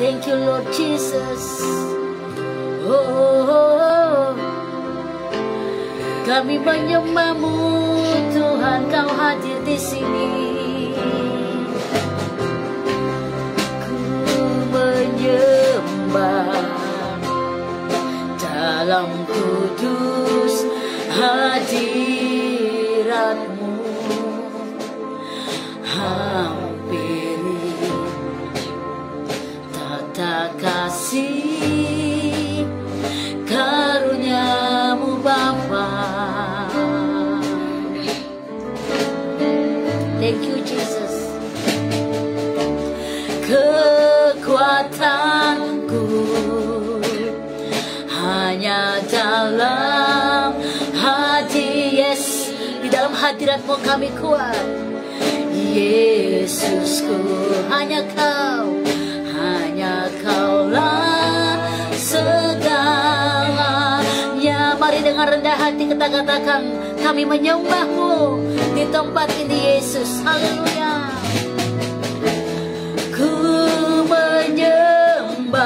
Thank you Lord Jesus. Oh, kami menyembah-Mu Tuhan, Kau hadir di sini. Ku menyembah dalam kudus hadirat-Mu, hampiri tata kasih karunia-Mu Bapa. Thank you Jesus. Kekuatanku hanya dalam yes, di dalam hadirat-Mu kami kuat. Yesusku, hanya Kaulah segalanya. Mari dengan rendah hati kita katakan, kami menyembah-Mu di tempat ini Yesus. Haleluya. Ku menyembah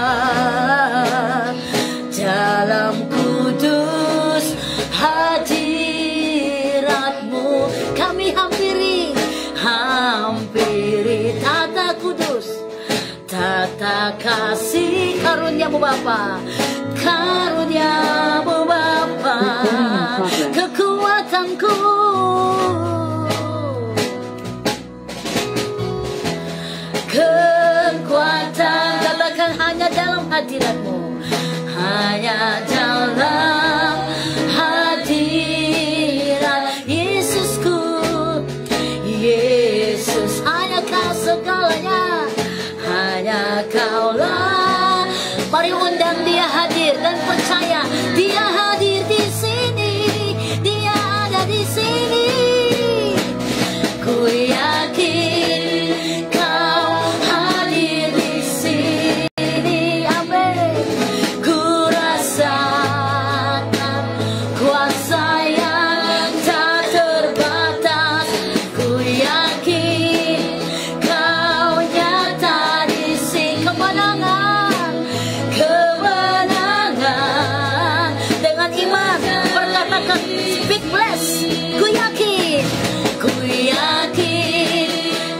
dalam kudus hadirat-Mu. Kami hampiri tata kudus, tata kasih karunia-Mu Bapa, karunia-Mu Bapa, kekuatanku, kekuatan, katakan hanya dalam hadirat-Mu, hanya dalam hadirat Yesusku. Yesus, hanya Kau segalanya, hanya Kaulah. Mari undang Dia hadir dan percaya Dia hadir di sini, Dia ada di sini. Ku yakin Kau hadir di sini. Amin. Ku rasakan kuasa yang tak terbatas. Ku yakin Kau nyata di sini. Kemenangan dengan iman berkatakan speak bless. Ku yakin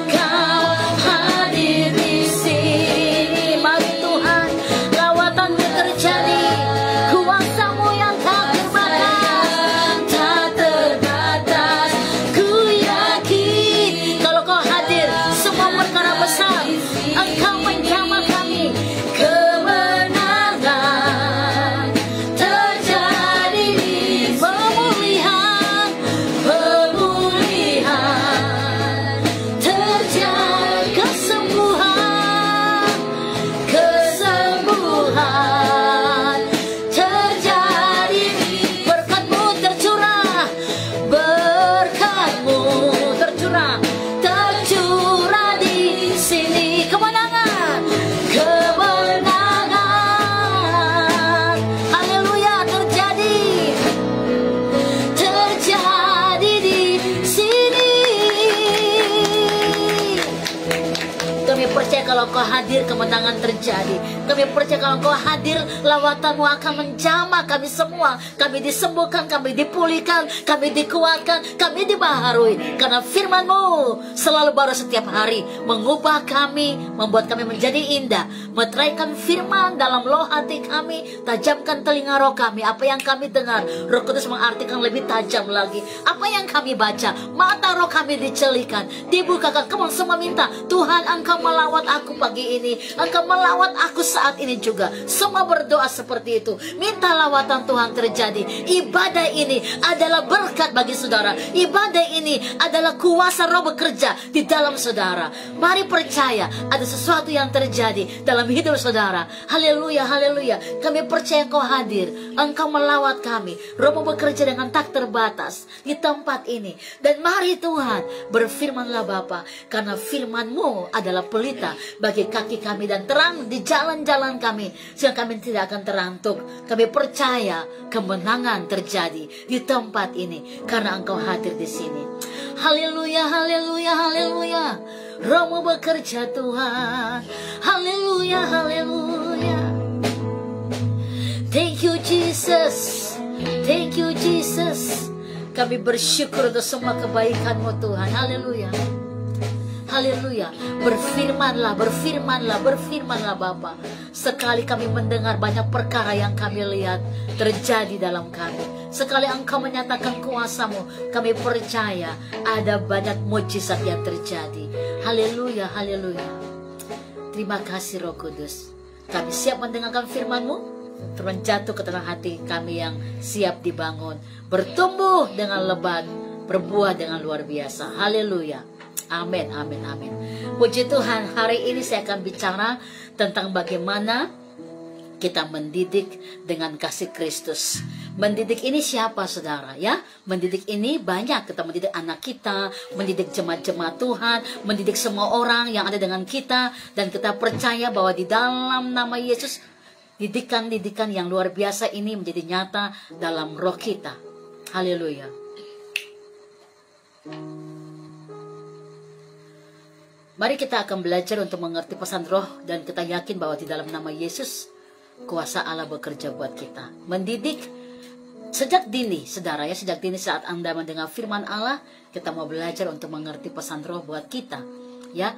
Kau hadir di sini. Mari Tuhan, lawatan-Mu terjadi, kuasa-Mu yang tak terbatas. Ku yakin kalau Kau hadir, semua perkara besar Engkau menjamah kami. Kemenangan terjadi, pemulihan terjadi, kesembuhan terjadi, berkat-Mu tercurah di sini. Kemenangan, haleluya, terjadi di sini. Kami percaya kalau Kau hadir, kemenangan terjadi. Kami percaya kalau Kau hadir, lawatan-Mu akan menjamah kami semua. Kami disembuhkan, kami dipulihkan, kami dikuatkan, kami dibaharui. Karena firman-Mu selalu baru setiap hari, mengubah kami, membuat kami menjadi indah. Meteraikan firman dalam loh hati kami, tajamkan telinga roh kami. Apa yang kami dengar, Roh Kudus mengartikan lebih tajam lagi. Apa yang kami baca, mata roh kami dicelikan, dibukakan. Kamu semua minta, Tuhan Engkau melawat aku pagi ini, Engkau melawat aku saat ini juga. Semua berdoa seperti itu. Minta lawatan Tuhan terjadi. Ibadah ini adalah berkat bagi saudara. Ibadah ini adalah kuasa Roh bekerja di dalam saudara. Mari percaya ada sesuatu yang terjadi dalam hidup saudara. Haleluya, haleluya. Kami percaya Engkau hadir, Engkau melawat kami. Roh bekerja dengan tak terbatas di tempat ini. Dan mari Tuhan, berfirmanlah Bapa, karena firman-Mu adalah pelita bagi kaki kami dan terang di jalan-jalan kami, sehingga kami tidak akan terantuk. Kami percaya kemenangan terjadi di tempat ini karena Engkau hadir di sini. Haleluya, haleluya, haleluya. Roh-Mu bekerja Tuhan. Haleluya. haleluya, haleluya. Thank you Jesus, thank you Jesus. Kami bersyukur untuk semua kebaikan-Mu Tuhan. Haleluya, haleluya. Berfirmanlah, berfirmanlah, berfirmanlah Bapa. Sekali kami mendengar banyak perkara yang kami lihat terjadi dalam kami. Sekali Engkau menyatakan kuasa-Mu, kami percaya ada banyak mujizat yang terjadi. Haleluya, haleluya. Terima kasih Roh Kudus. Kami siap mendengarkan firman-Mu. Turun jatuh ke dalam hati kami yang siap dibangun, bertumbuh dengan lebat, berbuah dengan luar biasa. Haleluya. Amin, amin, amin. Puji Tuhan, hari ini saya akan bicara tentang bagaimana kita mendidik dengan kasih Kristus. Mendidik ini siapa saudara ya? Mendidik ini banyak. Kita mendidik anak kita, mendidik jemaat-jemaat Tuhan, mendidik semua orang yang ada dengan kita. Dan kita percaya bahwa di dalam nama Yesus, didikan-didikan yang luar biasa ini menjadi nyata dalam roh kita. Haleluya. Mari kita akan belajar untuk mengerti pesan roh. Dan kita yakin bahwa di dalam nama Yesus, kuasa Allah bekerja buat kita. Mendidik sejak dini, saudara ya. Sejak dini saat Anda mendengar firman Allah, kita mau belajar untuk mengerti pesan roh buat kita ya.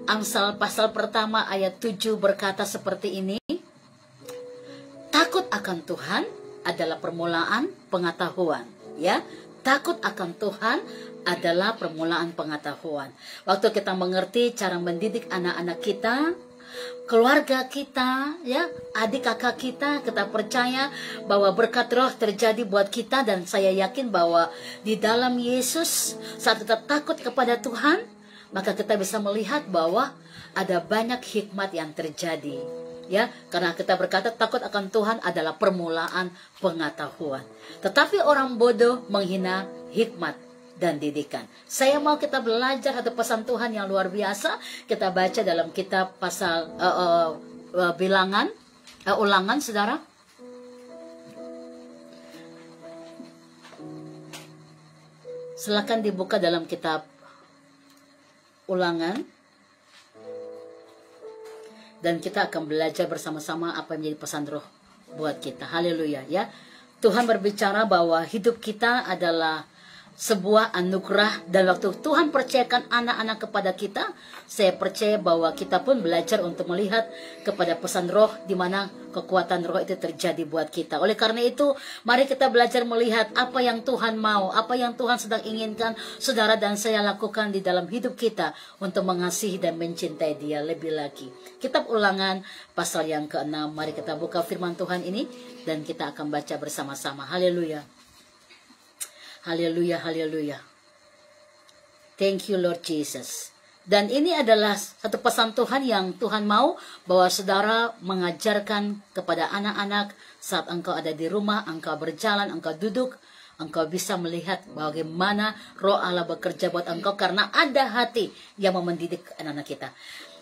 Amsal pasal pertama ayat 7 berkata seperti ini. Takut akan Tuhan adalah permulaan pengetahuan ya. Takut akan Tuhan adalah permulaan pengetahuan. Waktu kita mengerti cara mendidik anak-anak kita, keluarga kita ya, adik kakak kita percaya bahwa berkat roh terjadi buat kita. Dan saya yakin bahwa di dalam Yesus, saat kita takut kepada Tuhan, maka kita bisa melihat bahwa ada banyak hikmat yang terjadi ya, karena kita berkata takut akan Tuhan adalah permulaan pengetahuan. Tetapi orang bodoh menghina hikmat dan didikan. Saya mau kita belajar satu pesan Tuhan yang luar biasa. Kita baca dalam kitab pasal Ulangan, saudara. Silakan dibuka dalam kitab Ulangan. Dan kita akan belajar bersama-sama apa yang menjadi pesan roh buat kita. Haleluya ya. Tuhan berbicara bahwa hidup kita adalah sebuah anugerah. Dan waktu Tuhan percayakan anak-anak kepada kita, saya percaya bahwa kita pun belajar untuk melihat kepada pesan roh, di mana kekuatan roh itu terjadi buat kita. Oleh karena itu, mari kita belajar melihat apa yang Tuhan mau, apa yang Tuhan sedang inginkan saudara dan saya lakukan di dalam hidup kita untuk mengasihi dan mencintai Dia lebih lagi. Kitab Ulangan pasal yang ke-6. Mari kita buka firman Tuhan ini dan kita akan baca bersama-sama. Haleluya. Haleluya, haleluya. Thank you Lord Jesus. Dan ini adalah satu pesan Tuhan yang Tuhan mau bahwa saudara mengajarkan kepada anak-anak saat engkau ada di rumah, engkau berjalan, engkau duduk, engkau bisa melihat bagaimana roh Allah bekerja buat engkau karena ada hati yang mau mendidik anak-anak kita.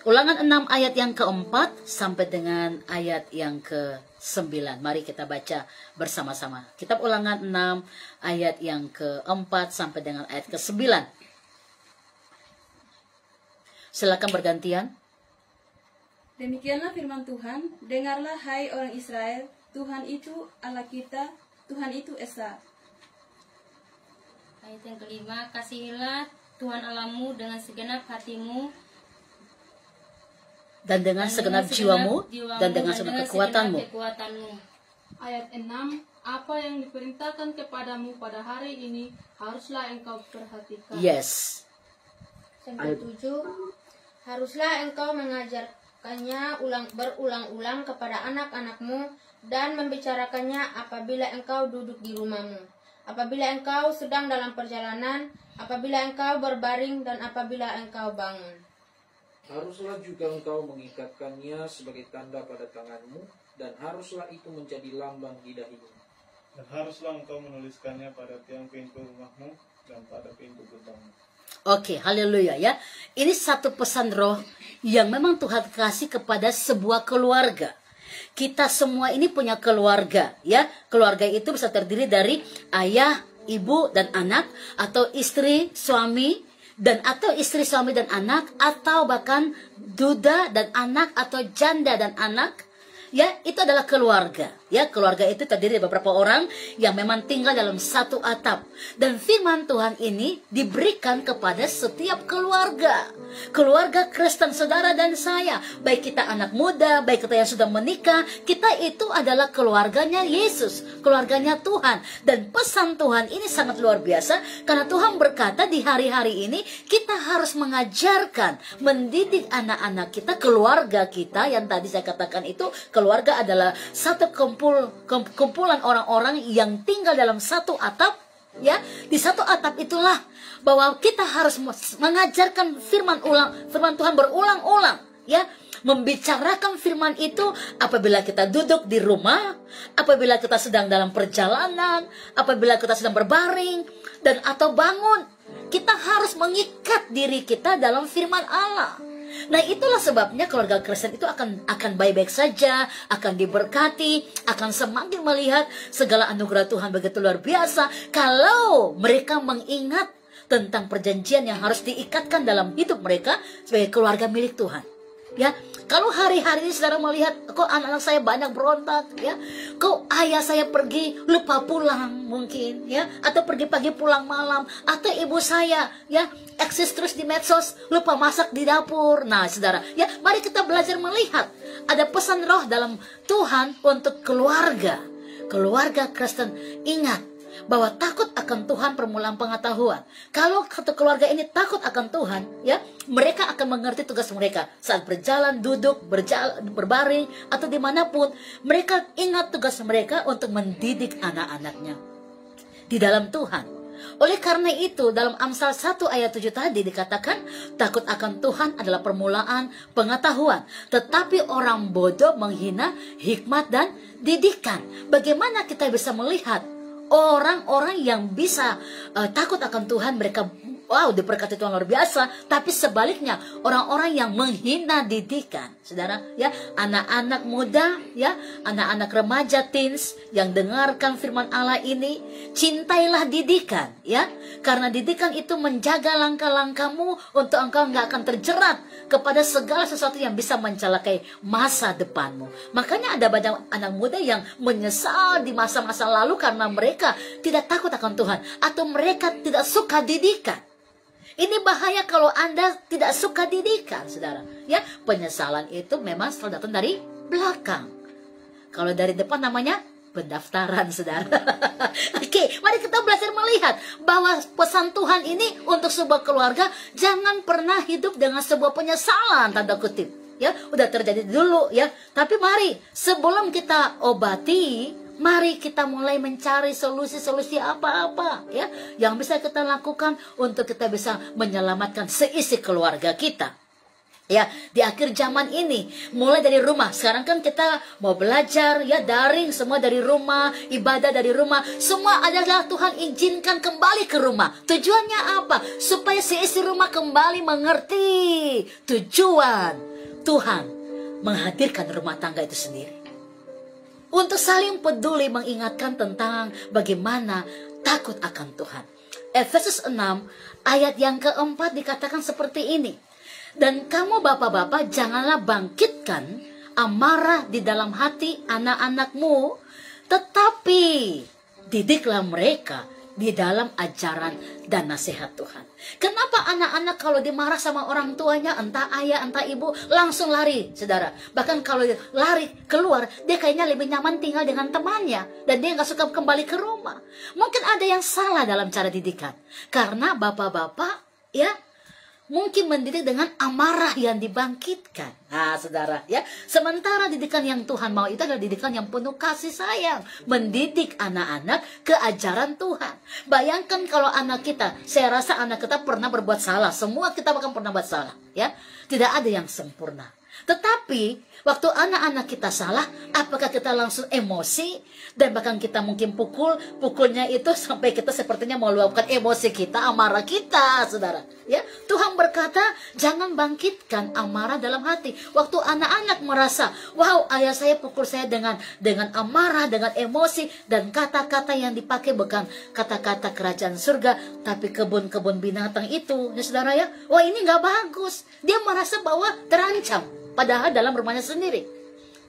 Ulangan 6 ayat yang ke-4 sampai dengan ayat yang ke-9. Mari kita baca bersama-sama. Kitab Ulangan 6 ayat yang ke-4 sampai dengan ayat ke-9. Silakan bergantian. Demikianlah firman Tuhan, dengarlah hai orang Israel, Tuhan itu Allah kita, Tuhan itu Esa. Ayat yang kelima, kasihilah Tuhan Allahmu dengan segenap hatimu, dan dengan segenap jiwamu, dan dengan segenap kekuatanmu. Ayat 6, apa yang diperintahkan kepadamu pada hari ini, haruslah engkau perhatikan. Yes. Sampai 7, haruslah engkau mengajarkannya berulang-ulang kepada anak-anakmu dan membicarakannya apabila engkau duduk di rumahmu, apabila engkau sedang dalam perjalanan, apabila engkau berbaring, dan apabila engkau bangun. Haruslah juga engkau mengikatkannya sebagai tanda pada tanganmu, dan haruslah itu menjadi lambang di dahimu. Dan haruslah engkau menuliskannya pada tiang pintu rumahmu dan pada pintu gerbangmu. Oke, haleluya ya. Ini satu pesan roh yang memang Tuhan kasih kepada sebuah keluarga. Kita semua ini punya keluarga ya. Keluarga itu bisa terdiri dari ayah, ibu, dan anak, atau istri, suami, dan atau istri, suami dan anak, atau bahkan duda dan anak, atau janda dan anak, ya, itu adalah keluarga. Ya, keluarga itu terdiri dari beberapa orang yang memang tinggal dalam satu atap. Dan firman Tuhan ini diberikan kepada setiap keluarga. Keluarga Kristen, saudara dan saya, baik kita anak muda, baik kita yang sudah menikah, kita itu adalah keluarganya Yesus, keluarganya Tuhan. Dan pesan Tuhan ini sangat luar biasa, karena Tuhan berkata di hari-hari ini kita harus mengajarkan, mendidik anak-anak kita, keluarga kita, yang tadi saya katakan itu, keluarga adalah satu kumpulan orang-orang yang tinggal dalam satu atap. Ya, di satu atap itulah bahwa kita harus mengajarkan firman Tuhan berulang-ulang, ya, membicarakan firman itu apabila kita duduk di rumah, apabila kita sedang dalam perjalanan, apabila kita sedang berbaring dan atau bangun. Kita harus mengikat diri kita dalam firman Allah. Nah, itulah sebabnya keluarga Kristen itu akan baik-baik saja, akan diberkati, akan semakin melihat segala anugerah Tuhan begitu luar biasa kalau mereka mengingat tentang perjanjian yang harus diikatkan dalam hidup mereka sebagai keluarga milik Tuhan. Ya, kalau hari-hari ini saudara melihat kok anak-anak saya banyak berontak, ya, kok ayah saya pergi lupa pulang mungkin, ya, atau pergi pagi pulang malam, atau ibu saya, ya, eksis terus di medsos, lupa masak di dapur. Nah, saudara, ya, mari kita belajar melihat ada pesan roh dalam Tuhan untuk keluarga Kristen. Ingat bahwa takut akan Tuhan permulaan pengetahuan. Kalau satu keluarga ini takut akan Tuhan, ya, mereka akan mengerti tugas mereka saat berjalan, duduk, berbaring, atau dimanapun. Mereka ingat tugas mereka untuk mendidik anak-anaknya di dalam Tuhan. Oleh karena itu, dalam Amsal 1 ayat 7 tadi dikatakan, takut akan Tuhan adalah permulaan pengetahuan, tetapi orang bodoh menghina hikmat dan didikan. Bagaimana kita bisa melihat orang-orang yang bisa takut akan Tuhan, mereka diberkati Tuhan luar biasa. Tapi sebaliknya, orang-orang yang menghina didikan, saudara, ya, anak-anak muda, ya, anak-anak remaja, teens yang dengarkan firman Allah ini, cintailah didikan, ya, karena didikan itu menjaga langkah-langkahmu untuk engkau nggak akan terjerat kepada segala sesuatu yang bisa mencelakai masa depanmu. Makanya ada banyak anak muda yang menyesal di masa-masa lalu karena mereka tidak takut akan Tuhan, atau mereka tidak suka didikan. Ini bahaya kalau Anda tidak suka didikan, saudara. Ya, penyesalan itu memang selalu datang dari belakang. Kalau dari depan namanya pendaftaran, saudara. Oke, mari kita belajar melihat bahwa pesan Tuhan ini untuk sebuah keluarga, jangan pernah hidup dengan sebuah penyesalan, tanda kutip. Ya, udah terjadi dulu, ya. Tapi mari sebelum kita obati, mari kita mulai mencari solusi-solusi apa-apa, ya, yang bisa kita lakukan untuk kita bisa menyelamatkan seisi keluarga kita. Ya, di akhir zaman ini, mulai dari rumah. Sekarang kan kita mau belajar, ya, daring, semua dari rumah, ibadah dari rumah. Semua adalah Tuhan izinkan kembali ke rumah. Tujuannya apa? Supaya seisi rumah kembali mengerti tujuan Tuhan menghadirkan rumah tangga itu sendiri. Untuk saling peduli mengingatkan tentang bagaimana takut akan Tuhan. Efesus 6 ayat yang keempat dikatakan seperti ini. Dan kamu bapak-bapak janganlah bangkitkan amarah di dalam hati anak-anakmu, tetapi didiklah mereka di dalam ajaran dan nasihat Tuhan. Kenapa anak-anak kalau dimarah sama orang tuanya, entah ayah, entah ibu, langsung lari, saudara. Bahkan kalau lari keluar, dia kayaknya lebih nyaman tinggal dengan temannya, dan dia nggak suka kembali ke rumah. Mungkin ada yang salah dalam cara didikan. Karena bapak-bapak, ya, mungkin mendidik dengan amarah yang dibangkitkan. Nah, saudara, ya, sementara didikan yang Tuhan mau itu adalah didikan yang penuh kasih sayang, mendidik anak-anak ke ajaran Tuhan. Bayangkan kalau anak kita, saya rasa anak kita pernah berbuat salah. Semua kita bahkan pernah buat salah, ya. Tidak ada yang sempurna. Tetapi waktu anak-anak kita salah, apakah kita langsung emosi dan bahkan kita mungkin pukulnya itu sampai kita sepertinya meluapkan emosi kita, amarah kita, saudara. Ya, Tuhan berkata jangan bangkitkan amarah dalam hati. Waktu anak-anak merasa, wow, ayah saya pukul saya dengan amarah, dengan emosi, dan kata-kata yang dipakai bukan kata-kata kerajaan surga, tapi kebun-kebun binatang itu, ya saudara ya. Wah, ini nggak bagus. Dia merasa bahwa terancam. Padahal dalam rumahnya sendiri.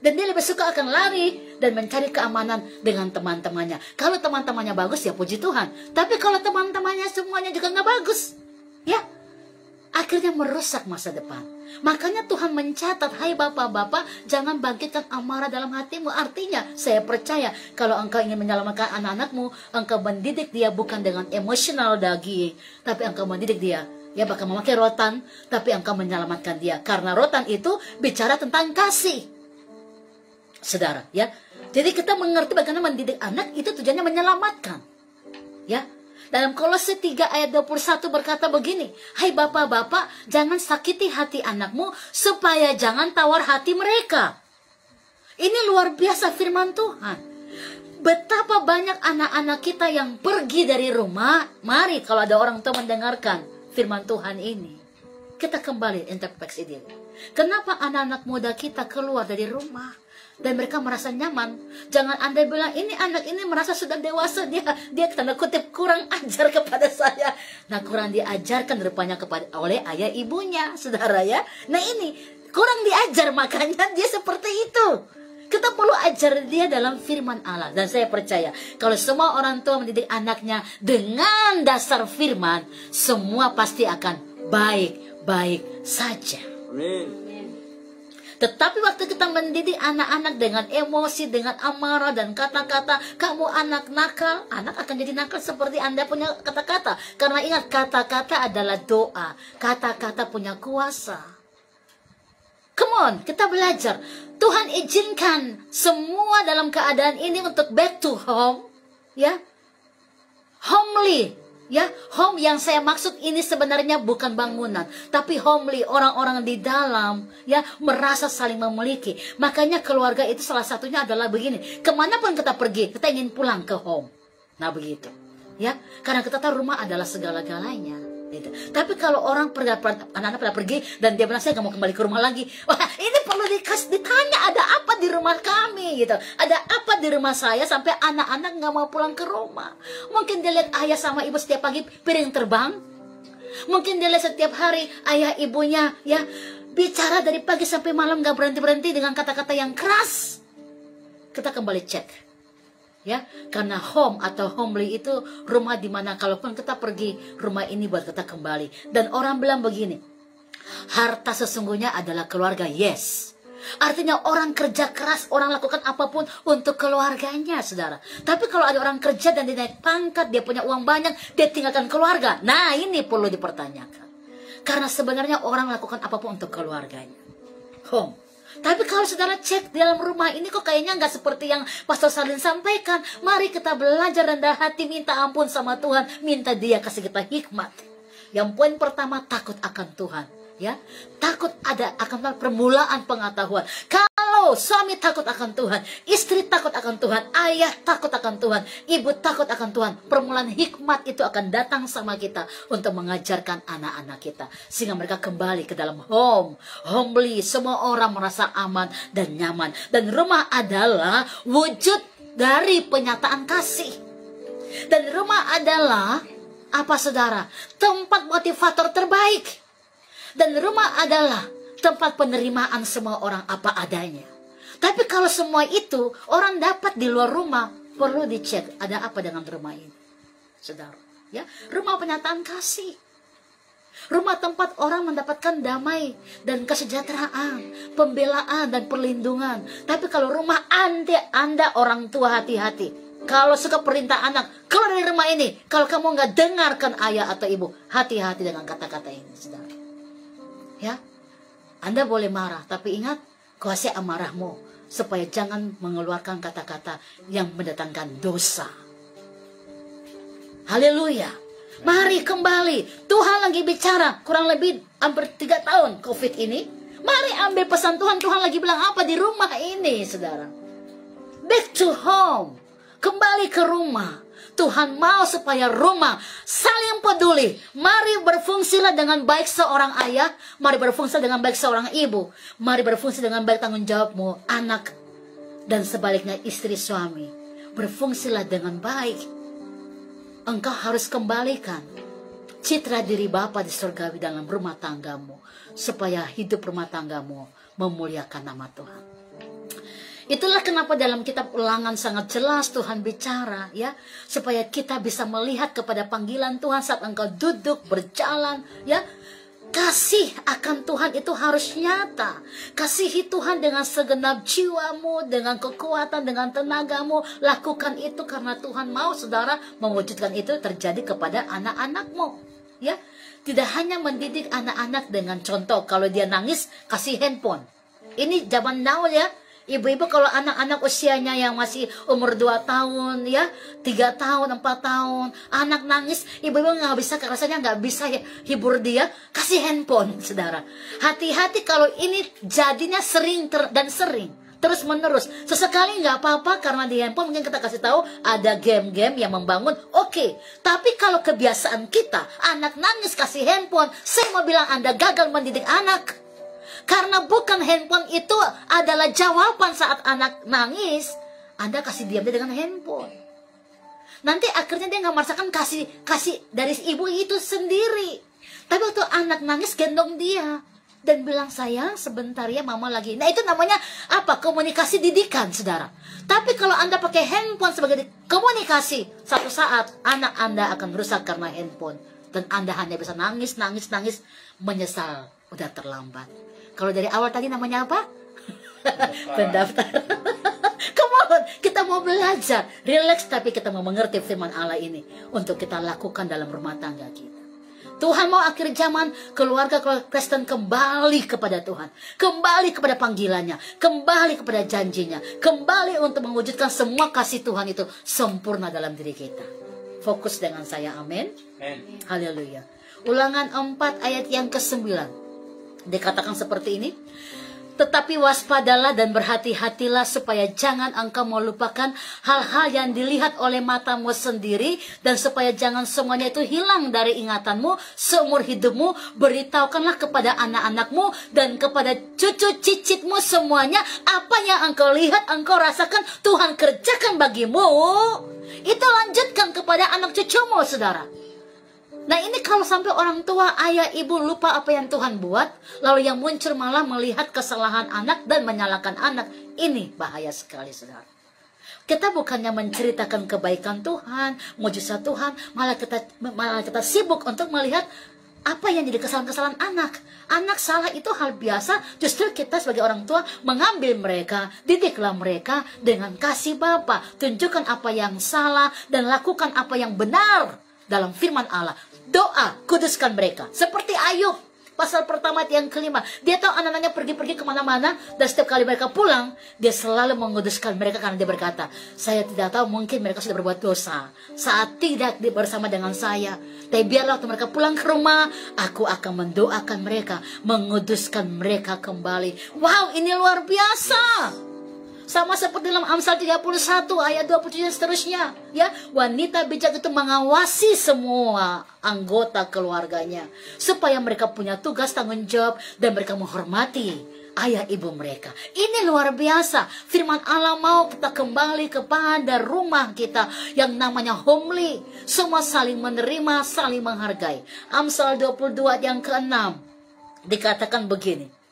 Dan dia lebih suka akan lari dan mencari keamanan dengan teman-temannya. Kalau teman-temannya bagus, ya puji Tuhan. Tapi kalau teman-temannya semuanya juga nggak bagus, ya akhirnya merusak masa depan. Makanya Tuhan mencatat, hai bapak-bapak, jangan bangkitkan amarah dalam hatimu. Artinya, saya percaya kalau engkau ingin menyelamatkan anak-anakmu, engkau mendidik dia bukan dengan emosional daging, tapi engkau mendidik dia. Ya, bakal memakai rotan, tapi engkau menyelamatkan dia. Karena rotan itu bicara tentang kasih. Saudara, ya. Jadi kita mengerti bagaimana mendidik anak itu tujuannya menyelamatkan. Ya. Dalam Kolose 3 ayat 21 berkata begini, hai bapak-bapak, jangan sakiti hati anakmu, supaya jangan tawar hati mereka. Ini luar biasa firman Tuhan. Betapa banyak anak-anak kita yang pergi dari rumah. Mari kalau ada orang tua mendengarkan firman Tuhan ini, kita kembali introspeksi diri. Kenapa anak-anak muda kita keluar dari rumah dan mereka merasa nyaman? Jangan Anda bilang ini anak ini merasa sudah dewasa, dia tanda kutip kurang ajar kepada saya. Nah, kurang diajarkan rupanya oleh ayah ibunya, saudara ya. Nah, ini kurang diajar, makanya dia seperti itu. Kita perlu ajar dia dalam firman Allah. Dan saya percaya, kalau semua orang tua mendidik anaknya dengan dasar firman, semua pasti akan baik-baik saja. Amin. Tetapi waktu kita mendidik anak-anak dengan emosi, dengan amarah dan kata-kata, kamu anak nakal, anak akan jadi nakal seperti Anda punya kata-kata. Karena ingat, kata-kata adalah doa. Kata-kata punya kuasa. Come on, kita belajar. Tuhan izinkan semua dalam keadaan ini untuk back to home, ya, homely, ya, home yang saya maksud ini sebenarnya bukan bangunan, tapi homely, orang-orang di dalam, ya, merasa saling memiliki. Makanya keluarga itu salah satunya adalah begini, kemanapun kita pergi, kita ingin pulang ke home. Nah begitu, ya, karena kita tahu rumah adalah segala-galanya. Gitu. Tapi kalau orang anak-anak pada pergi dan dia bilang saya gak mau kembali ke rumah lagi, wah ini perlu ditanya ada apa di rumah kami gitu, ada apa di rumah saya sampai anak-anak gak mau pulang ke rumah. Mungkin dia lihat ayah sama ibu setiap pagi piring terbang, mungkin dia lihat setiap hari ayah ibunya ya bicara dari pagi sampai malam gak berhenti-berhenti dengan kata-kata yang keras. Kita kembali cek. Ya, karena home atau homely itu rumah di mana kalaupun kita pergi, rumah ini buat kita kembali. Dan orang bilang begini, harta sesungguhnya adalah keluarga. Yes, artinya orang kerja keras, orang lakukan apapun untuk keluarganya, saudara. Tapi kalau ada orang kerja dan dia naik pangkat, dia punya uang banyak, dia tinggalkan keluarga. Nah, ini perlu dipertanyakan. Karena sebenarnya orang lakukan apapun untuk keluarganya. Home. Tapi kalau saudara cek dalam rumah ini kok kayaknya nggak seperti yang Pastor Salin sampaikan. Mari kita belajar rendah hati, minta ampun sama Tuhan, minta Dia kasih kita hikmat. Yang poin pertama, takut akan Tuhan. Ya, takut akan permulaan pengetahuan. Kalau suami takut akan Tuhan, istri takut akan Tuhan, ayah takut akan Tuhan, ibu takut akan Tuhan, permulaan hikmat itu akan datang sama kita untuk mengajarkan anak-anak kita sehingga mereka kembali ke dalam homely, semua orang merasa aman dan nyaman. Dan rumah adalah wujud dari penyataan kasih. Dan rumah adalah apa, saudara? Tempat motivator terbaik. Dan rumah adalah tempat penerimaan semua orang apa adanya. Tapi kalau semua itu orang dapat di luar rumah, perlu dicek ada apa dengan rumah ini, saudara. Ya, rumah penyataan kasih, rumah tempat orang mendapatkan damai dan kesejahteraan, pembelaan dan perlindungan. Tapi kalau rumah Anda orang tua, hati-hati. Kalau suka perintah anak, keluar dari rumah ini. Kalau kamu nggak dengarkan ayah atau ibu, hati-hati dengan kata-kata ini, saudara. Ya, Anda boleh marah, tapi ingat, kuasai amarahmu supaya jangan mengeluarkan kata-kata yang mendatangkan dosa. Haleluya. Mari kembali. Tuhan lagi bicara kurang lebih hampir 3 tahun COVID ini. Mari ambil pesan Tuhan. Tuhan lagi bilang apa di rumah ini, saudara? Back to home. Kembali ke rumah. Tuhan mau supaya rumah saling peduli. Mari berfungsilah dengan baik seorang ayah. Mari berfungsi dengan baik seorang ibu. Mari berfungsi dengan baik tanggung jawabmu, anak. Dan sebaliknya istri suami. Berfungsilah dengan baik. Engkau harus kembalikan citra diri Bapa di surgawi dalam rumah tanggamu, supaya hidup rumah tanggamu memuliakan nama Tuhan. Itulah kenapa dalam kitab Ulangan sangat jelas Tuhan bicara, ya, supaya kita bisa melihat kepada panggilan Tuhan saat engkau duduk berjalan, ya. Kasih akan Tuhan itu harus nyata. Kasihi Tuhan dengan segenap jiwamu, dengan kekuatan, dengan tenagamu. Lakukan itu karena Tuhan mau, saudara, mewujudkan itu terjadi kepada anak-anakmu. Ya, tidak hanya mendidik anak-anak dengan contoh. Kalau dia nangis, kasih handphone. Ini zaman now, ya. Ibu-ibu kalau anak-anak usianya yang masih umur 2 tahun, ya, 3 tahun, 4 tahun, anak nangis, ibu-ibu nggak bisa, rasanya nggak bisa ya, hibur dia, kasih handphone, saudara. Hati-hati kalau ini jadinya sering dan sering, terus menerus. Sesekali nggak apa-apa karena di handphone mungkin kita kasih tahu ada game-game yang membangun, oke. Tapi kalau kebiasaan kita, anak nangis kasih handphone, saya mau bilang Anda gagal mendidik anak. Karena bukan handphone itu adalah jawaban saat anak nangis. Anda kasih diam dia dengan handphone. Nanti akhirnya dia nggak merasakan kasih dari ibu itu sendiri. Tapi waktu anak nangis gendong dia dan bilang, sayang sebentar ya mama lagi. Nah itu namanya apa? Komunikasi didikan, saudara. Tapi kalau Anda pakai handphone sebagai komunikasi, satu saat anak Anda akan rusak karena handphone. Dan Anda hanya bisa nangis, menyesal. Udah terlambat. Kalau dari awal tadi namanya apa? Pendaftar. Come on, kita mau belajar. Relax, tapi kita mau mengerti firman Allah ini untuk kita lakukan dalam rumah tangga kita. Tuhan mau akhir zaman keluarga Kristen kembali kepada Tuhan. Kembali kepada panggilannya. Kembali kepada janjinya. Kembali untuk mewujudkan semua kasih Tuhan itu sempurna dalam diri kita. Fokus dengan saya, amin. Haleluya. Ulangan 4 ayat yang ke-9. Dikatakan seperti ini, tetapi waspadalah dan berhati-hatilah supaya jangan engkau melupakan hal-hal yang dilihat oleh matamu sendiri, dan supaya jangan semuanya itu hilang dari ingatanmu seumur hidupmu. Beritahukanlah kepada anak-anakmu dan kepada cucu cicitmu semuanya apa yang engkau lihat, engkau rasakan, Tuhan kerjakan bagimu. Itu lanjutkan kepada anak cucumu, saudara. Nah ini kalau sampai orang tua, ayah, ibu lupa apa yang Tuhan buat, lalu yang muncul malah melihat kesalahan anak dan menyalahkan anak. Ini bahaya sekali, saudara. Kita bukannya menceritakan kebaikan Tuhan, mujizat Tuhan, malah kita sibuk untuk melihat apa yang jadi kesalahan-kesalahan anak. Anak salah itu hal biasa, justru kita sebagai orang tua mengambil mereka, didiklah mereka dengan kasih Bapa. Tunjukkan apa yang salah dan lakukan apa yang benar dalam firman Allah. Doa, kuduskan mereka. Seperti Ayub, pasal pertama yang kelima. Dia tahu anak-anaknya pergi-pergi kemana-mana, dan setiap kali mereka pulang, dia selalu menguduskan mereka karena dia berkata, saya tidak tahu, mungkin mereka sudah berbuat dosa saat tidak bersama dengan saya. Tapi biarlah waktu mereka pulang ke rumah, aku akan mendoakan mereka, menguduskan mereka kembali. Wow, ini luar biasa. Sama seperti dalam Amsal 31 ayat 27 dan seterusnya, ya, wanita bijak itu mengawasi semua anggota keluarganya supaya mereka punya tugas tanggung jawab dan mereka menghormati ayah ibu mereka. Ini luar biasa. Firman Allah mau kita kembali kepada rumah kita yang namanya homely. Semua saling menerima, saling menghargai. Amsal 22 yang ke-6 dikatakan begini.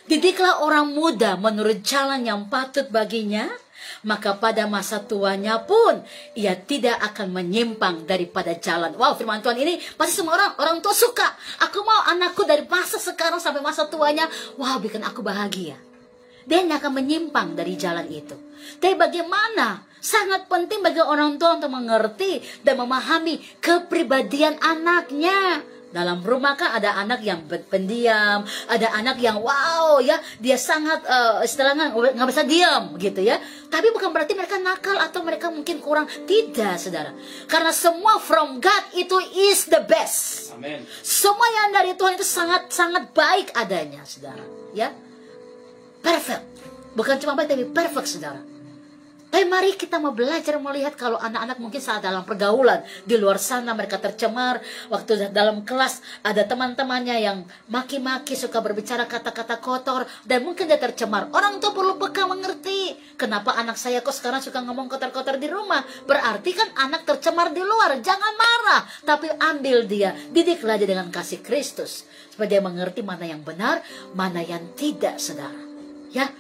Didiklah orang muda menurut jalan yang patut baginya, maka pada masa tuanya pun ia tidak akan menyimpang daripada jalan. Wow, firman Tuhan ini pasti semua orang tua suka. Aku mau anakku dari masa sekarang sampai masa tuanya, wow, bikin aku bahagia. Dia tidak akan menyimpang dari jalan itu. Tapi bagaimana? Sangat penting bagi orang tua untuk mengerti dan memahami kepribadian anaknya. Dalam rumah kan ada anak yang pendiam, ada anak yang wow ya, dia sangat istilahnya nggak bisa diam gitu ya. Tapi bukan berarti mereka nakal atau mereka mungkin kurang, tidak, saudara. Karena semua from God itu is the best. Amen. Semua yang dari Tuhan itu sangat baik adanya, saudara. ya. Perfect. Bukan cuma baik, tapi perfect, saudara. Tapi mari kita mau belajar melihat kalau anak-anak mungkin saat dalam pergaulan di luar sana mereka tercemar. Waktu dalam kelas ada teman-temannya yang maki-maki, suka berbicara kata-kata kotor, dan mungkin dia tercemar. Orang tua perlu peka mengerti. Kenapa anak saya kok sekarang suka ngomong kotor-kotor di rumah? Berarti kan anak tercemar di luar. Jangan marah, tapi ambil dia, didiklah dia dengan kasih Kristus. Supaya dia mengerti mana yang benar, mana yang tidak, saudara. Ya,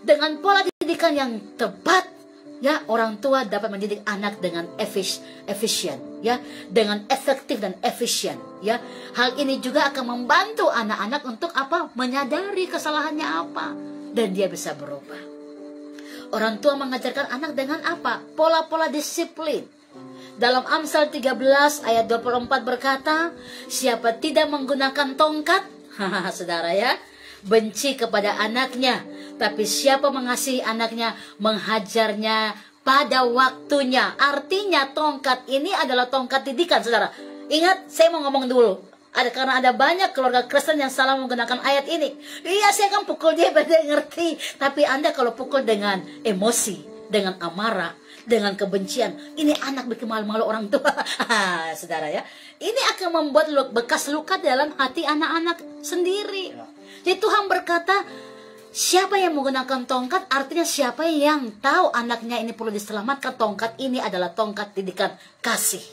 dengan pola didikan yang tepat, ya, orang tua dapat mendidik anak dengan efisien, ya, dengan efektif dan efisien, ya. Hal ini juga akan membantu anak-anak untuk apa? Menyadari kesalahannya apa, dan dia bisa berubah. Orang tua mengajarkan anak dengan apa? Pola-pola disiplin. Dalam Amsal 13 ayat 24 berkata, siapa tidak menggunakan tongkat, saudara ya, benci kepada anaknya. Tapi siapa mengasihi anaknya, menghajarnya pada waktunya. Artinya tongkat ini adalah tongkat didikan, saudara. Ingat, saya mau ngomong dulu. Karena ada banyak keluarga Kristen yang salah menggunakan ayat ini. Iya, saya kan pukul dia, dia ngerti. Tapi Anda kalau pukul dengan emosi, dengan amarah, dengan kebencian, ini anak bikin malu-malu orang tua. Saudara ya, ini akan membuat bekas luka dalam hati anak-anak sendiri. Jadi Tuhan berkata, siapa yang menggunakan tongkat, artinya siapa yang tahu anaknya ini perlu diselamatkan. Tongkat ini adalah tongkat didikan kasih.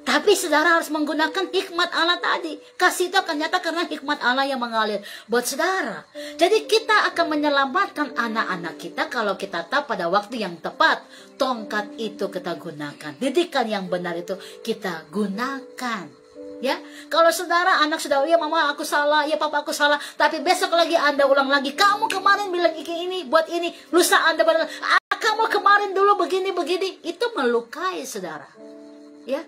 Tapi saudara harus menggunakan hikmat Allah tadi. Kasih itu akan nyata karena hikmat Allah yang mengalir buat saudara. Jadi kita akan menyelamatkan anak-anak kita kalau kita tahu pada waktu yang tepat. Tongkat itu kita gunakan. Didikan yang benar itu kita gunakan. Ya, kalau saudara anak sudah, ya mama aku salah, ya papa aku salah, tapi besok lagi Anda ulang lagi, kamu kemarin bilang ini buat ini, lusa Anda bilang, kamu kemarin dulu begini, itu melukai saudara. Ya,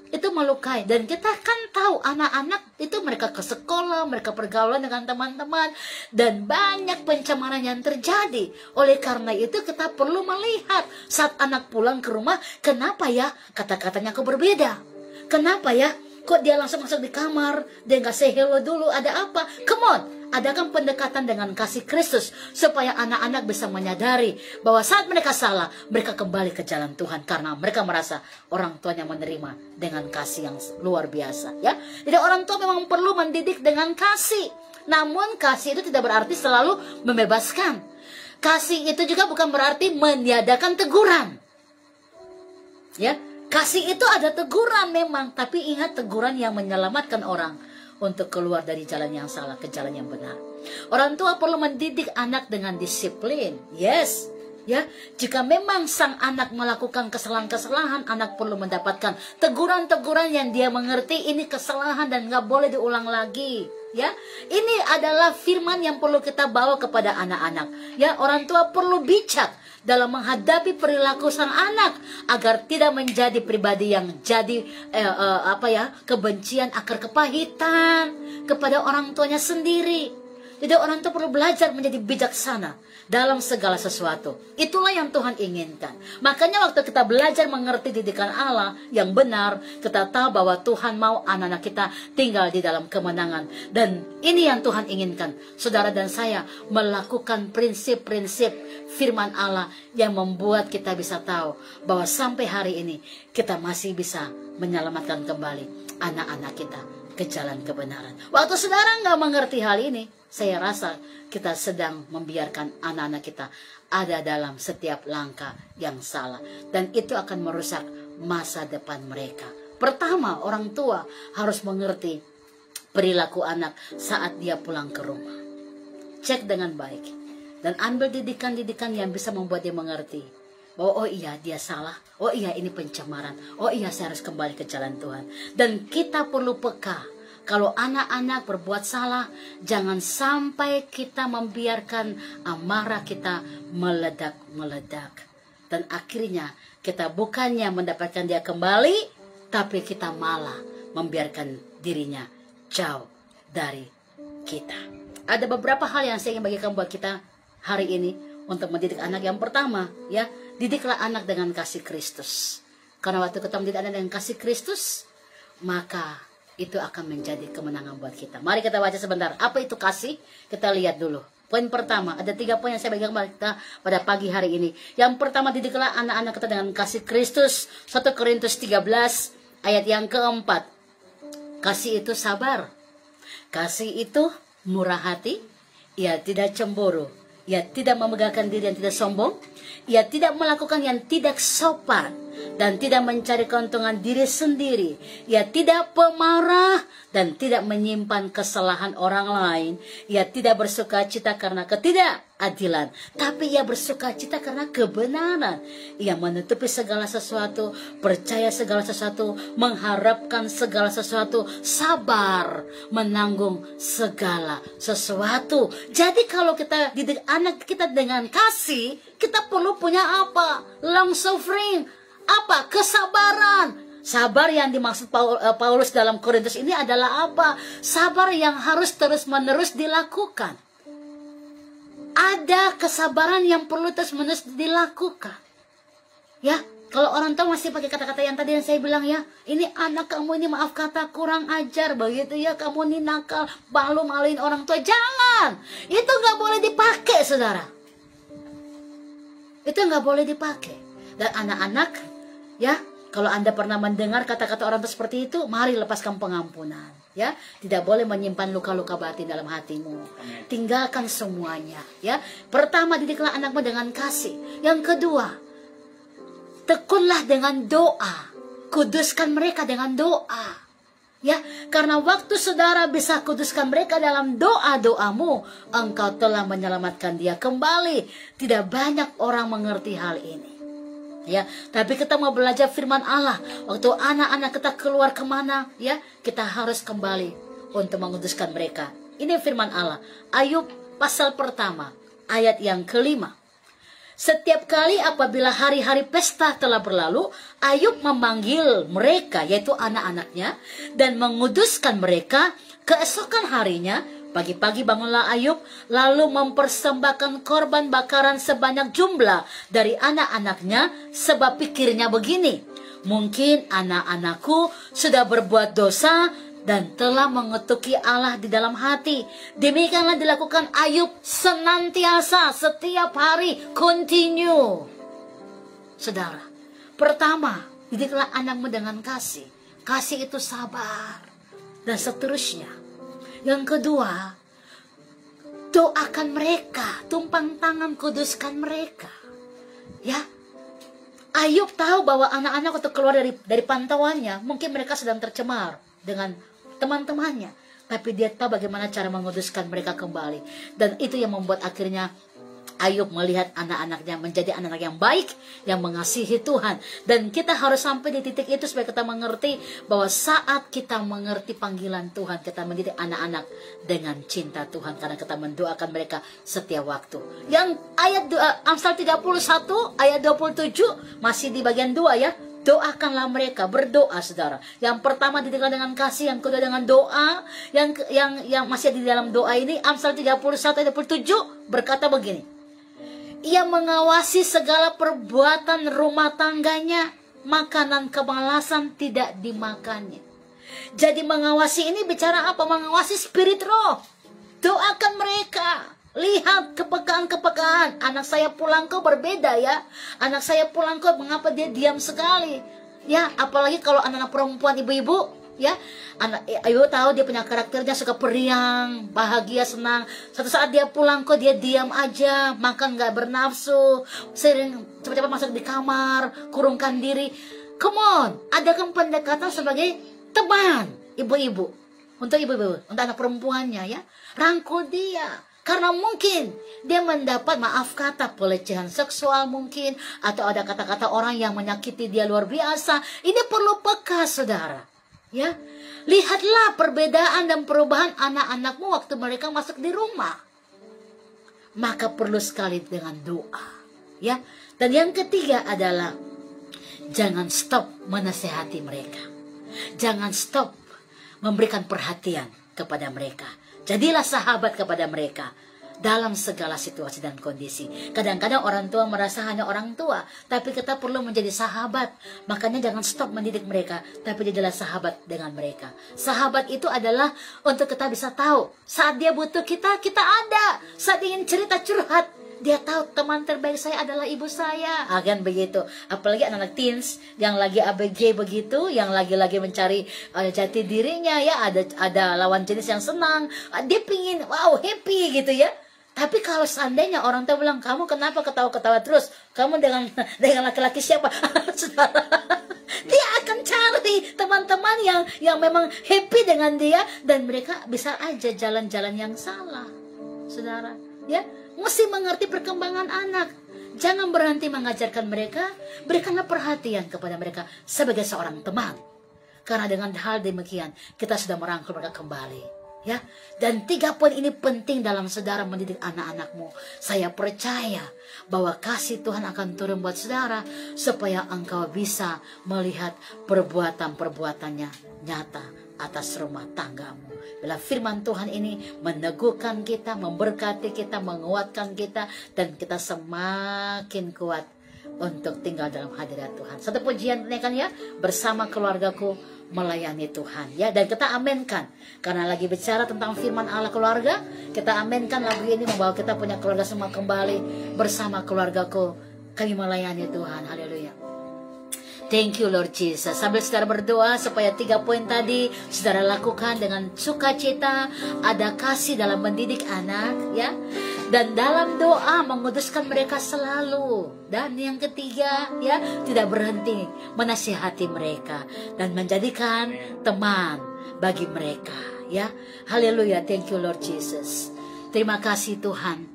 itu melukai. Dan kita kan tahu anak-anak itu mereka ke sekolah, mereka pergaulan dengan teman-teman, dan banyak pencemaran yang terjadi. Oleh karena itu kita perlu melihat saat anak pulang ke rumah, kenapa ya kata-katanya kok berbeda, kenapa ya kok dia langsung masuk di kamar, dia nggak say hello dulu, ada apa? Come on, adakan pendekatan dengan kasih Kristus supaya anak-anak bisa menyadari bahwa saat mereka salah, mereka kembali ke jalan Tuhan karena mereka merasa orang tuanya menerima dengan kasih yang luar biasa. Ya, jadi orang tua memang perlu mendidik dengan kasih. Namun kasih itu tidak berarti selalu membebaskan. Kasih itu juga bukan berarti meniadakan teguran. Ya. Kasih itu ada teguran memang, tapi ingat teguran yang menyelamatkan orang untuk keluar dari jalan yang salah ke jalan yang benar. Orang tua perlu mendidik anak dengan disiplin. Yes, ya. Jika memang sang anak melakukan kesalahan-kesalahan, anak perlu mendapatkan teguran-teguran yang dia mengerti ini kesalahan dan nggak boleh diulang lagi. Ya, ini adalah firman yang perlu kita bawa kepada anak-anak. Ya, orang tua perlu bijak dalam menghadapi perilaku sang anak agar tidak menjadi pribadi yang jadi kebencian, akar kepahitan kepada orang tuanya sendiri. Jadi orang tua perlu belajar menjadi bijaksana dalam segala sesuatu. Itulah yang Tuhan inginkan. Makanya waktu kita belajar mengerti didikan Allah yang benar, kita tahu bahwa Tuhan mau anak-anak kita tinggal di dalam kemenangan. Dan ini yang Tuhan inginkan. Saudara dan saya melakukan prinsip-prinsip firman Allah yang membuat kita bisa tahu bahwa sampai hari ini kita masih bisa menyelamatkan kembali anak-anak kita ke jalan kebenaran. Waktu saudara nggak mengerti hal ini, saya rasa kita sedang membiarkan anak-anak kita ada dalam setiap langkah yang salah. Dan itu akan merusak masa depan mereka. Pertama, orang tua harus mengerti perilaku anak saat dia pulang ke rumah. Cek dengan baik. Dan ambil didikan-didikan yang bisa membuat dia mengerti. Bahwa oh iya dia salah. Oh iya ini pencemaran. Oh iya saya harus kembali ke jalan Tuhan. Dan kita perlu peka. Kalau anak-anak berbuat salah, jangan sampai kita membiarkan amarah kita meledak-meledak. Dan akhirnya kita bukannya mendapatkan dia kembali, tapi kita malah membiarkan dirinya jauh dari kita. Ada beberapa hal yang saya ingin bagikan buat kita hari ini untuk mendidik anak. Yang pertama, ya, didiklah anak dengan kasih Kristus. Karena waktu kita mendidik anak dengan kasih Kristus, maka itu akan menjadi kemenangan buat kita. Mari kita baca sebentar. Apa itu kasih? Kita lihat dulu. Poin pertama, ada 3 poin yang saya bagi kepada kita pada pagi hari ini. Yang pertama, didiklah anak-anak kita dengan kasih Kristus. 1 Korintus 13 ayat yang keempat. Kasih itu sabar. Kasih itu murah hati. Ia tidak cemburu. Ia tidak memegahkan diri yang tidak sombong. Ia tidak melakukan yang tidak sopan. Dan tidak mencari keuntungan diri sendiri. Ia tidak pemarah dan tidak menyimpan kesalahan orang lain. Ia tidak bersuka cita karena ketidakadilan, tapi ia bersuka cita karena kebenaran. Ia menutupi segala sesuatu, percaya segala sesuatu, mengharapkan segala sesuatu, sabar menanggung segala sesuatu. Jadi kalau kita didik anak kita dengan kasih, kita perlu punya apa? Long suffering. Apa? Kesabaran. Sabar yang dimaksud Paulus dalam Korintus ini adalah apa? Sabar yang harus terus-menerus dilakukan. Ada kesabaran yang perlu terus-menerus dilakukan. Ya, kalau orang tua masih pakai kata-kata yang tadi yang saya bilang ya, ini anak kamu ini maaf kata kurang ajar begitu ya, kamu ini nakal, malu-maluin orang tua. Jangan. Itu nggak boleh dipakai, saudara. Itu nggak boleh dipakai. Dan anak-anak, ya, kalau Anda pernah mendengar kata-kata orang tua seperti itu, mari lepaskan pengampunan. Ya, tidak boleh menyimpan luka-luka batin dalam hatimu. Tinggalkan semuanya. Ya, pertama, didiklah anakmu dengan kasih. Yang kedua, tekunlah dengan doa. Kuduskan mereka dengan doa. Ya, karena waktu saudara bisa kuduskan mereka dalam doa-doamu, engkau telah menyelamatkan dia kembali. Tidak banyak orang mengerti hal ini. Ya, tapi kita mau belajar firman Allah. Waktu anak-anak kita keluar kemana, ya, kita harus kembali untuk menguduskan mereka. Ini firman Allah. Ayub pasal pertama, ayat yang ke-5. Setiap kali apabila hari-hari pesta telah berlalu, Ayub memanggil mereka, yaitu anak-anaknya, dan menguduskan mereka. Keesokan harinya, pagi-pagi bangunlah Ayub, lalu mempersembahkan korban bakaran sebanyak jumlah dari anak-anaknya, sebab pikirnya begini, mungkin anak-anakku sudah berbuat dosa dan telah mengetuki Allah di dalam hati. Demikianlah dilakukan Ayub senantiasa, setiap hari, continue. Saudara, pertama, didiklah anakmu dengan kasih. Kasih itu sabar, dan seterusnya. Yang kedua, doakan mereka, tumpang tangan kuduskan mereka. Ya, Ayub tahu bahwa anak-anak waktu keluar dari pantauannya, mungkin mereka sedang tercemar dengan teman-temannya, tapi dia tahu bagaimana cara menguduskan mereka kembali. Dan itu yang membuat akhirnya Ayub melihat anak-anaknya menjadi anak-anak yang baik, yang mengasihi Tuhan. Dan kita harus sampai di titik itu supaya kita mengerti bahwa saat kita mengerti panggilan Tuhan, kita menjadi anak-anak dengan cinta Tuhan, karena kita mendoakan mereka setiap waktu. Yang ayat Amsal 31 ayat 27 masih di bagian 2 ya. Doakanlah mereka, berdoa saudara. Yang pertama didiklah dengan kasih, yang kedua dengan doa. Yang masih di dalam doa ini, Amsal 31 ayat 27 berkata begini. Ia mengawasi segala perbuatan rumah tangganya, makanan kemalasan tidak dimakannya. Jadi mengawasi ini bicara apa? Mengawasi spirit roh. Doakan mereka. Lihat kepekaan-kepekaan. Anak saya pulang kok berbeda ya. Anak saya pulang kok mengapa dia diam sekali. Ya, apalagi kalau anak-anak perempuan, ibu-ibu. Ya, ibu tahu dia punya karakternya suka periang, bahagia, senang. Suatu saat dia pulang kok dia diam aja, makan nggak bernafsu, sering cepat-cepat masuk di kamar, kurungkan diri. Come on, adakan pendekatan sebagai teman ibu-ibu, untuk ibu-ibu, untuk anak perempuannya ya. Rangkul dia. Karena mungkin dia mendapat, maaf kata, pelecehan seksual mungkin, atau ada kata-kata orang yang menyakiti dia luar biasa. Ini perlu peka saudara. Ya, lihatlah perbedaan dan perubahan anak-anakmu waktu mereka masuk di rumah. Maka perlu sekali dengan doa. Ya, dan yang ketiga adalah jangan stop menasehati mereka. Jangan stop memberikan perhatian kepada mereka. Jadilah sahabat kepada mereka. dalam segala situasi dan kondisi. Kadang-kadang orang tua merasa hanya orang tua, tapi kita perlu menjadi sahabat. Makanya jangan stop mendidik mereka, tapi jadilah sahabat dengan mereka. Sahabat itu adalah untuk kita bisa tahu saat dia butuh kita, kita ada. Saat ingin cerita curhat, dia tahu teman terbaik saya adalah ibu saya. Kan begitu. Apalagi anak-anak teens yang lagi ABG begitu, yang lagi-lagi mencari jati dirinya, ya ada lawan jenis yang senang, dia pingin wow happy gitu ya. Tapi kalau seandainya orang tua bilang, kamu kenapa ketawa-ketawa terus? Kamu dengan laki-laki siapa? Saudara, dia akan cari teman-teman yang memang happy dengan dia, dan mereka bisa aja jalan-jalan yang salah. Saudara, ya, mesti mengerti perkembangan anak. Jangan berhenti mengajarkan mereka, berikanlah perhatian kepada mereka sebagai seorang teman. Karena dengan hal demikian, kita sudah merangkul mereka kembali. Ya, dan 3 poin ini penting dalam saudara mendidik anak-anakmu. Saya percaya bahwa kasih Tuhan akan turun buat saudara supaya engkau bisa melihat perbuatan-perbuatannya nyata atas rumah tanggamu. Bila firman Tuhan ini meneguhkan kita, memberkati kita, menguatkan kita, dan kita semakin kuat untuk tinggal dalam hadirat Tuhan. Satu pujian naikkan ya, bersama keluargaku melayani Tuhan, ya. Dan kita amenkan, karena lagi bicara tentang firman Allah keluarga, kita amenkan lagu ini membawa kita punya keluarga semua kembali. Bersama keluargaku kami melayani Tuhan. Haleluya. Thank you Lord Jesus. Sambil saudara berdoa supaya 3 poin tadi saudara lakukan dengan sukacita, ada kasih dalam mendidik anak, ya, dan dalam doa menguduskan mereka selalu. Dan yang ketiga, ya, tidak berhenti menasihati mereka dan menjadikan teman bagi mereka, ya. Haleluya. Thank you Lord Jesus. Terima kasih Tuhan.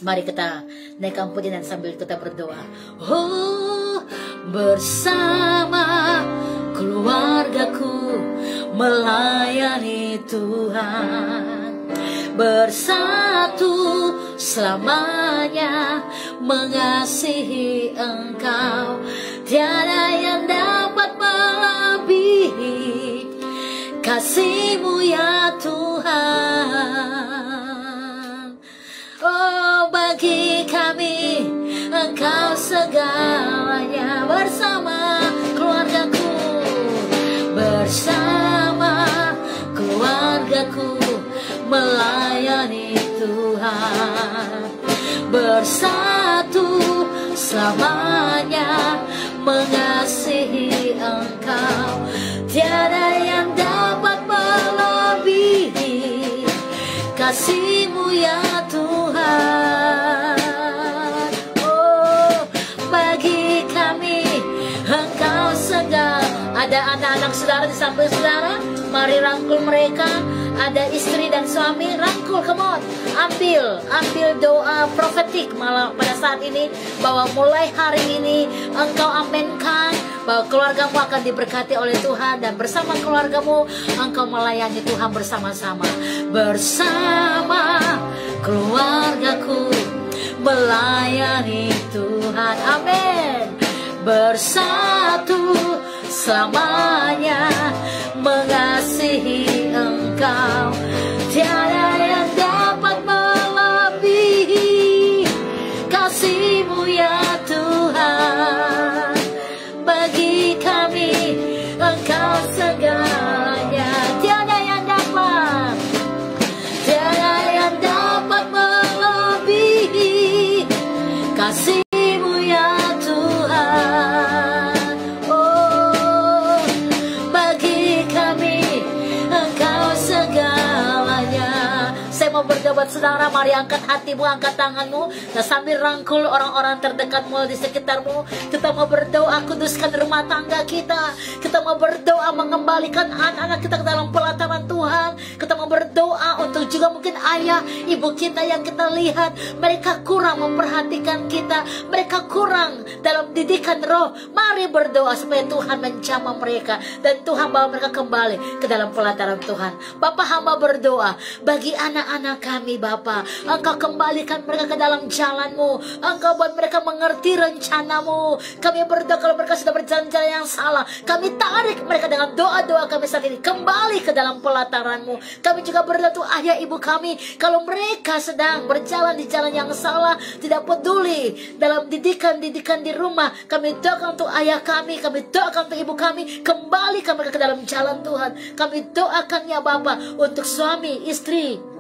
Mari kita naikkan pujian sambil kita berdoa. Oh, bersama keluargaku melayani Tuhan, bersatu selamanya mengasihi Engkau. Tiada yang dapat melebihi kasih-Mu ya Tuhan. Oh, bagi kami Engkau segalanya. Bersama keluargaku, bersama keluargaku melayani Tuhan, bersatu selamanya mengasihi Engkau. Tiada yang dapat melebihi kasih-Mu ya Tuhan. Oh, bagi kami Engkau segala. Ada anak-anak saudara di samping saudara, mari rangkul mereka. Ada istri dan suami, rangkul, come on. Ambil doa profetik malah pada saat ini, bahwa mulai hari ini engkau amenkan bahwa keluargamu akan diberkati oleh Tuhan, dan bersama keluargamu engkau melayani Tuhan bersama-sama. Bersama keluargaku melayani Tuhan, amin. Bersatu selamanya mengasihi Engkau. Tiada yang dapat melebihi kasih-Mu ya Tuhan. Bagi kami Engkau segalanya. Tiada yang dapat melebihi kasih-Mu ya Tuhan. Oh, bagi kami Engkau segalanya. Saya mau berdoa buat saudara, mari angkat hatimu, angkat tanganmu, dan sambil rangkul orang-orang terdekatmu di sekitarmu. Kita mau berdoa, kuduskan rumah tangga kita. Kita mau berdoa mengembalikan anak-anak kita ke dalam pelataran Tuhan. Kita mau berdoa untuk juga mungkin ayah, ibu kita yang kita lihat mereka kurang memperhatikan kita, mereka kurang dalam didikan roh. Mari berdoa supaya Tuhan menjamah mereka dan Tuhan bawa mereka kembali ke dalam pelataran Tuhan. Bapa, hamba berdoa bagi anak-anak kami Bapa, Engkau kembalikan mereka ke dalam jalan-Mu. Engkau buat mereka mengerti rencana-Mu. Kami berdoa kalau mereka sudah berjalan-jalan yang salah, kami tarik mereka dengan doa-doa kami saat ini kembali ke dalam pelataran-Mu. Kami juga berdoa untuk ayah ibu kami, kalau mereka sedang berjalan di jalan yang salah, tidak peduli dalam didikan-didikan di rumah, kami doakan untuk ayah kami doakan untuk ibu kami, kembalikan mereka ke dalam jalan Tuhan. Kami doakan ya Bapa untuk suami, istri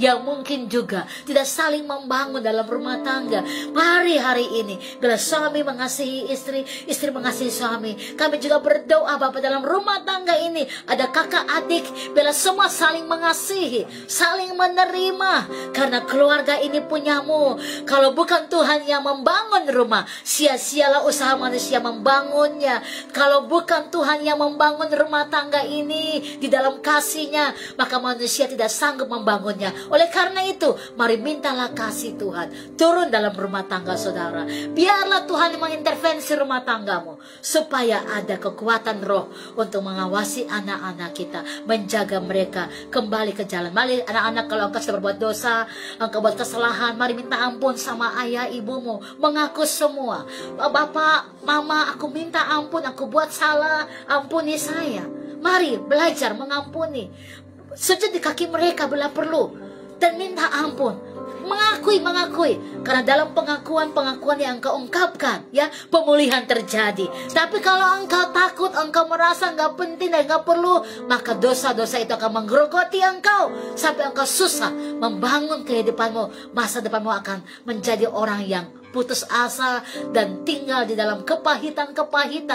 yang mungkin juga tidak saling membangun dalam rumah tangga. Mari hari ini, bila suami mengasihi istri, istri mengasihi suami, kami juga berdoa Bapa dalam rumah tangga ini ada kakak adik, bila semua saling mengasihi, saling menerima, karena keluarga ini punyamu. Kalau bukan Tuhan yang membangun rumah, sia-sialah usaha manusia membangunnya. Kalau bukan Tuhan yang membangun rumah tangga ini di dalam kasih-Nya, maka manusia tidak sanggup membangunnya. Oleh karena itu, mari mintalah kasih Tuhan turun dalam rumah tangga saudara. Biarlah Tuhan mengintervensi rumah tanggamu, supaya ada kekuatan roh untuk mengawasi anak-anak kita, menjaga mereka kembali ke jalan. Mari anak-anak, kalau engkau sudah berbuat dosa, engkau buat kesalahan, mari minta ampun sama ayah ibumu, mengaku semua. Bapak, mama, aku minta ampun, aku buat salah, ampuni saya. Mari belajar mengampuni. Sujud di kaki mereka bila perlu, dan minta ampun, mengakui, karena dalam pengakuan yang engkau ungkapkan, ya, pemulihan terjadi. Tapi kalau engkau takut, engkau merasa enggak penting dan enggak perlu, maka dosa-dosa itu akan menggerogoti engkau sampai engkau susah membangun kehidupanmu. Masa depanmu akan menjadi orang yang putus asa dan tinggal di dalam kepahitan.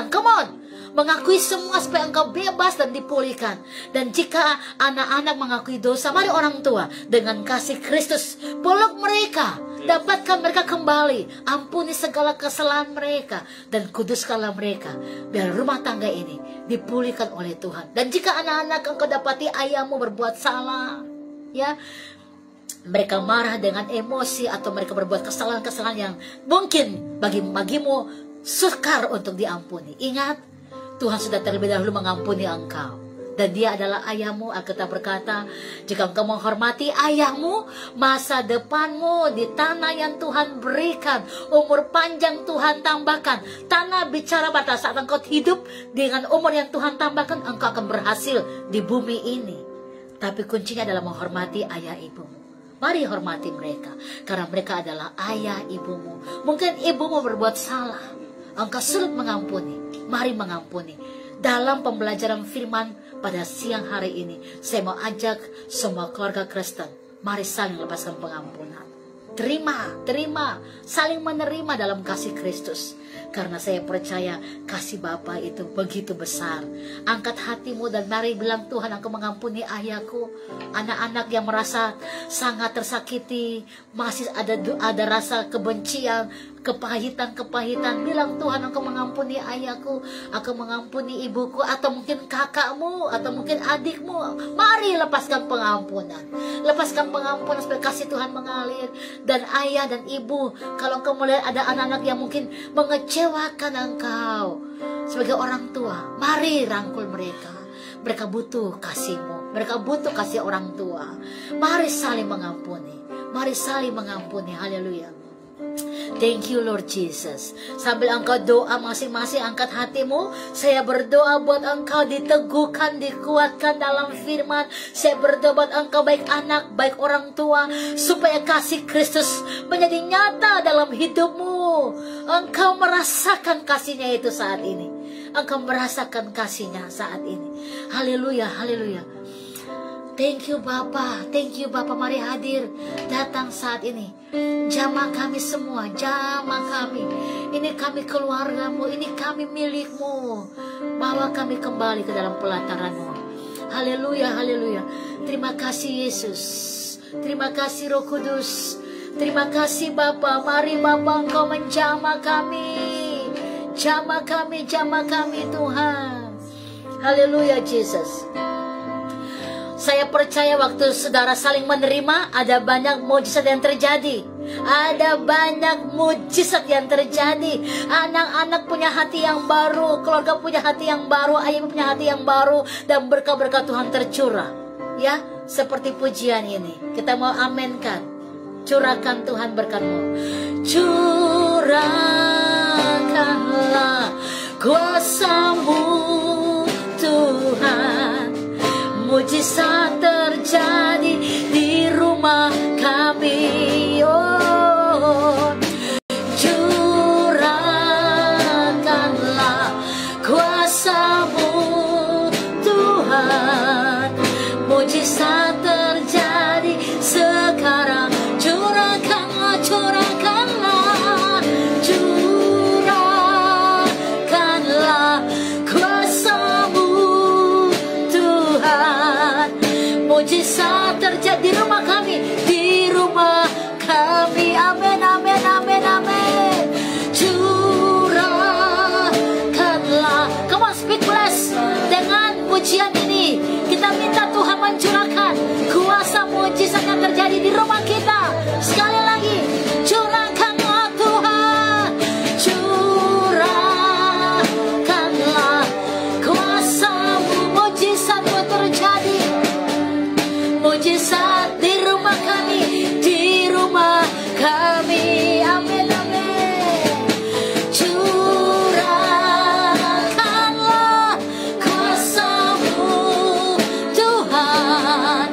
Come on, mengakui semua supaya engkau bebas dan dipulihkan. Dan jika anak-anak mengakui dosa, mari orang tua dengan kasih Kristus peluk mereka, dapatkan mereka kembali, ampuni segala kesalahan mereka, dan kuduskanlah mereka, biar rumah tangga ini dipulihkan oleh Tuhan. Dan jika anak-anak engkau dapati ayahmu berbuat salah, ya, mereka marah dengan emosi, atau mereka berbuat kesalahan-kesalahan yang mungkin bagimu sukar untuk diampuni, ingat, Tuhan sudah terlebih dahulu mengampuni engkau. Dan Dia adalah ayahmu. Alkitab berkata, jika engkau menghormati ayahmu, masa depanmu di tanah yang Tuhan berikan, umur panjang Tuhan tambahkan. Tanah bicara batas, saat engkau hidup dengan umur yang Tuhan tambahkan, engkau akan berhasil di bumi ini. Tapi kuncinya adalah menghormati ayah ibumu. Mari hormati mereka, karena mereka adalah ayah ibumu. Mungkin ibumu berbuat salah, engkau sulit mengampuni. Mari mengampuni. Dalam pembelajaran firman pada siang hari ini, saya mau ajak semua keluarga Kristen, mari saling lepaskan pengampunan. Terima, saling menerima dalam kasih Kristus. Karena saya percaya kasih Bapa itu begitu besar. Angkat hatimu dan mari bilang, Tuhan, Engkau mengampuni ayahku. Anak-anak yang merasa sangat tersakiti, masih ada rasa kebencian, kepahitan, bilang, Tuhan, Engkau mengampuni ayahku, Engkau mengampuni ibuku, atau mungkin kakakmu, atau mungkin adikmu. Mari lepaskan pengampunan. Lepaskan pengampunan supaya kasih Tuhan mengalir. Dan ayah dan ibu, kalau engkau melihat ada anak-anak yang mungkin mengecewakan engkau sebagai orang tua, mari rangkul mereka. Mereka butuh kasih-Mu, mereka butuh kasih orang tua. Mari saling mengampuni, haleluya. Thank you Lord Jesus. Sambil engkau doa masing-masing, angkat hatimu. Saya berdoa buat engkau diteguhkan, dikuatkan dalam firman. Saya berdoa buat engkau, baik anak, baik orang tua, supaya kasih Kristus menjadi nyata dalam hidupmu. Engkau merasakan kasih-Nya itu saat ini. Engkau merasakan kasih-Nya saat ini. Haleluya. Thank you Bapa, mari hadir, datang saat ini. Jamah kami semua, jamah kami. Ini kami keluarga-Mu, ini kami milik-Mu. Bawa kami kembali ke dalam pelataran-Mu. Haleluya. Terima kasih Yesus. Terima kasih Roh Kudus. Terima kasih Bapa. Mari Bapa, Engkau menjamah kami. Jamah kami Tuhan. Haleluya Jesus. Saya percaya waktu saudara saling menerima, ada banyak mujizat yang terjadi. Anak-anak punya hati yang baru, keluarga punya hati yang baru, ayah punya hati yang baru, dan berkah-berkah Tuhan tercurah. Ya, seperti pujian ini. Kita mau amenkan. Curahkan Tuhan berkat-Mu. Curahkanlah kuasa-Mu Tuhan. Mujizat terjadi di rumah kami. Oh, curahkanlah kuasa-Mu Tuhan. Mujizat terjadi sekarang. Curahkanlah, curahkanlah, curahkanlah kuasa-Mu Tuhan. Mujizat terjadi di rumah kami, di rumah kami. Amin, amin, amin, amin. Curahkanlah. Come on, speak bless. Dengan pujian ini kita minta Tuhan mencurahkan kuasa mujizat yang terjadi di rumah kita. Sekali lagi, curahkanlah Tuhan. Curahkanlah kuasa-Mu, mujizat-Mu terjadi. Mujizat di rumah kami, di rumah kami. Amin, amin. Curahkanlah kuasa-Mu Tuhan.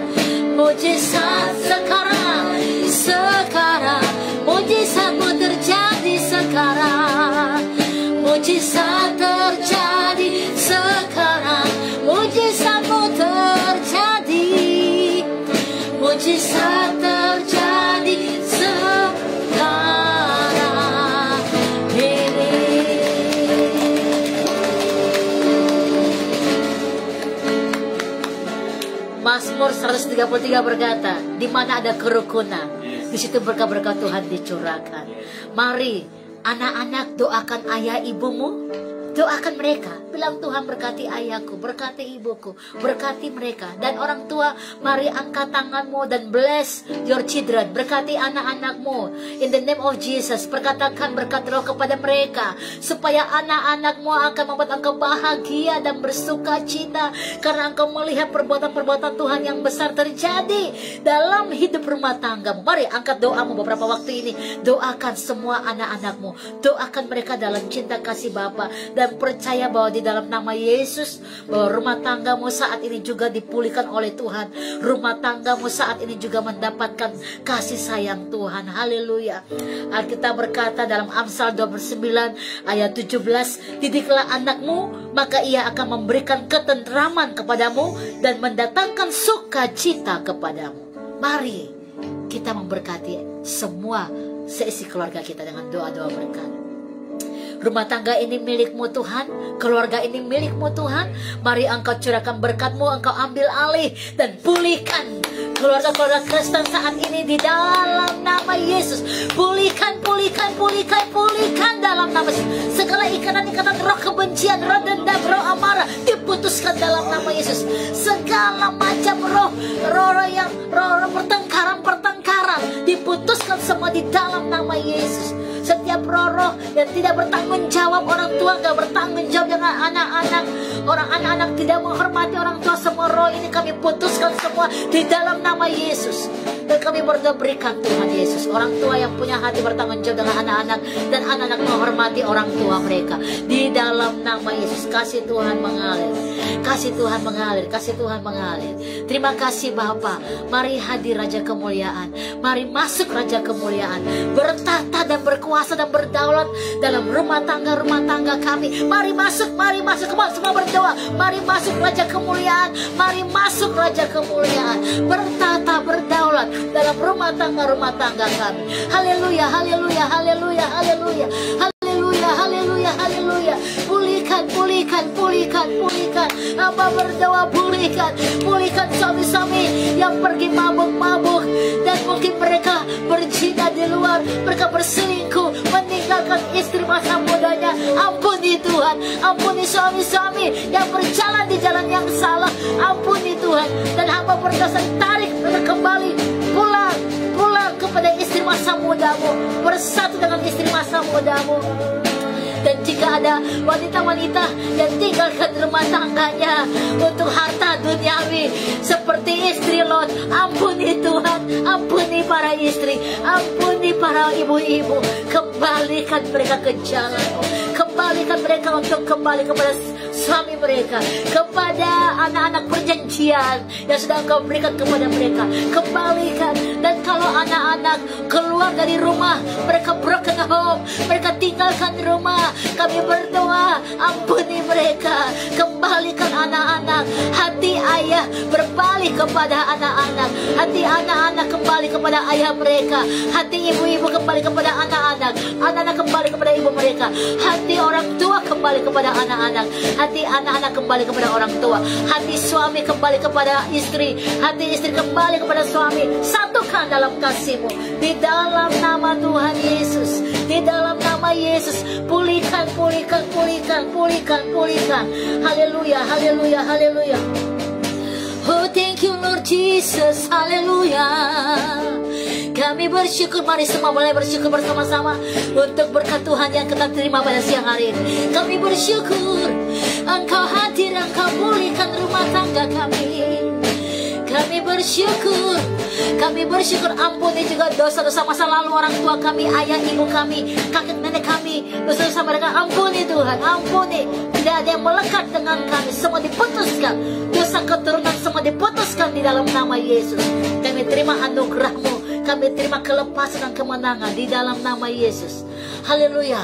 Mujizat sekarang, sekarang. Mujizat-Mu terjadi sekarang. Mujizat terjadi sekarang. Mujizat-Mu terjadi. Mujizat terjadi sekarang ini. Mazmur 133 berkata, di mana ada kerukunan, di situ berkah-berkah Tuhan dicurahkan. Mari anak-anak doakan ayah ibumu, doakan mereka. Bilang, Tuhan berkati ayahku, berkati ibuku, berkati mereka. Dan orang tua, mari angkat tanganmu dan bless your children. Berkati anak-anakmu. In the name of Jesus, perkatakan berkat Roh kepada mereka, supaya anak-anakmu akan membuat engkau bahagia dan bersuka cita, karena engkau melihat perbuatan-perbuatan Tuhan yang besar terjadi dalam hidup rumah tanggamu. Mari angkat doamu beberapa waktu ini. Doakan semua anak-anakmu, doakan mereka dalam cinta kasih Bapa, dan percaya bahwa di dalam nama Yesus, bahwa rumah tanggamu saat ini juga dipulihkan oleh Tuhan. Rumah tanggamu saat ini juga mendapatkan kasih sayang Tuhan. Haleluya. Alkitab berkata dalam Amsal 29 ayat 17, didiklah anakmu, maka ia akan memberikan ketentraman kepadamu dan mendatangkan sukacita kepadamu. Mari kita memberkati semua seisi keluarga kita dengan doa-doa berkat. Rumah tangga ini milik-Mu Tuhan, keluarga ini milik-Mu Tuhan. Mari Engkau curahkan berkat-Mu, Engkau ambil alih dan pulihkan keluarga-keluarga Kristen saat ini di dalam nama Yesus. Pulihkan, pulihkan, pulihkan, pulihkan dalam nama Yesus. Segala ikatan-ikatan roh kebencian, roh dendam, roh amarah diputuskan dalam nama Yesus. Segala macam roh pertengkaran diputuskan semua di dalam nama Yesus. Setiap roh yang tidak bertanggung jawab, orang tua gak bertanggung jawab dengan anak-anak, anak-anak tidak menghormati orang tua, semua roh ini kami putuskan semua di dalam nama Yesus. Dan kami berdoa, berikan Tuhan Yesus orang tua yang punya hati bertanggung jawab dengan anak-anak, dan anak-anak menghormati orang tua mereka di dalam nama Yesus. Kasih Tuhan mengalir, kasih Tuhan mengalir, kasih Tuhan mengalir. Terima kasih Bapa. Mari hadir Raja Kemuliaan, mari masuk Raja Kemuliaan, bertata dan berkuasa dan berdaulat dalam rumah tangga kami. Mari masuk, mari masuk. Kemana semua berdoa, mari masuk Raja Kemuliaan, mari masuk Raja Kemuliaan, bertata berdaulat dalam rumah tangga kami. Haleluya, haleluya, haleluya, haleluya, haleluya, haleluya, haleluya. Pulihkan, pulihkan, pulihkan, pulihkan. Hamba berdoa, pulihkan, pulihkan suami-suami yang pergi mabuk-mabuk, dan mungkin mereka berzina di luar, mereka berselingkuh, meninggalkan istri masa mudanya. Ampuni Tuhan, ampuni suami-suami yang berjalan di jalan yang salah. Ampuni Tuhan, dan hamba berdoa, tarik mereka kembali, pulang kepada istri masa mudamu, bersatu dengan istri masa mudamu. Dan jika ada wanita-wanita yang tinggalkan rumah tangganya untuk harta duniawi seperti istri Lot, ampuni Tuhan, ampuni para istri, ampuni para ibu-ibu, kembalikan mereka ke jalan-Mu, kembalikan mereka untuk kembali kepada suami mereka, kepada anak-anak perjanjian yang sudah Engkau berikan kepada mereka, kembalikan. Dan kalau anak-anak keluar dari rumah, mereka broken home, mereka tinggalkan rumah, kami berdoa, ampuni mereka, kembalikan anak-anak, hati ayah berbalik kepada anak-anak, hati anak-anak kembali kepada ayah mereka, hati ibu-ibu kembali kepada anak-anak, anak-anak kembali kepada ibu mereka, hati orang tua kembali kepada anak-anak, hati anak-anak kembali kepada orang tua, hati suami kembali kepada istri, hati istri kembali kepada suami. Satukan dalam kasih-Mu, di dalam nama Tuhan Yesus, di dalam nama Yesus. Pulihkan, pulihkan, pulihkan, pulihkan, pulihkan. Haleluya, haleluya, haleluya. Oh, thank you Lord Jesus, haleluya. Kami bersyukur, mari semua boleh bersyukur bersama-sama untuk berkat Tuhan yang kita terima pada siang hari ini. Kami bersyukur Engkau hadir, Engkau pulihkan rumah tangga kami. Kami bersyukur, ampuni juga dosa-dosa masa lalu orang tua kami, ayah ibu kami, kakek nenek kami, dosa-dosa mereka ampuni Tuhan, ampuni. Tidak ada yang melekat dengan kami, semua diputuskan, dosa keturunan semua diputuskan di dalam nama Yesus. Kami terima anugerah-Mu, kami terima kelepasan dan kemenangan di dalam nama Yesus. Haleluya.